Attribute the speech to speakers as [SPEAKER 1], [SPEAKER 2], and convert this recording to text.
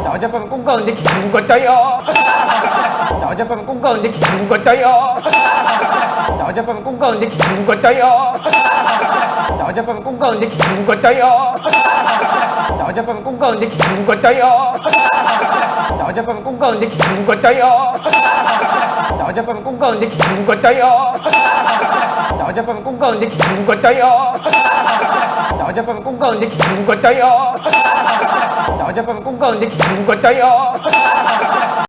[SPEAKER 1] 어젯밤에 꿈 꿨는데 기분 같아요. 어젯밤에 꿈 꿨는데 기분 같아요. 어젯밤에 꿈 꿨는데 기분 같아요. 어젯밤에 꿈 꿨는데 기분 같아요. 어젯밤에 꿈 꿨는데 기분 같아요. 어젯밤에 꿈 꿨는데 기분 같아요. 어젯밤에 꿈 꿨는데 기분 같아요. 어젯밤에 꿈 꿨는데 기분 같아요. 어젯밤에 꿈 꿨는데 기분 같아요. 어젯밤에 꿈 꿨는데 기분 같아요.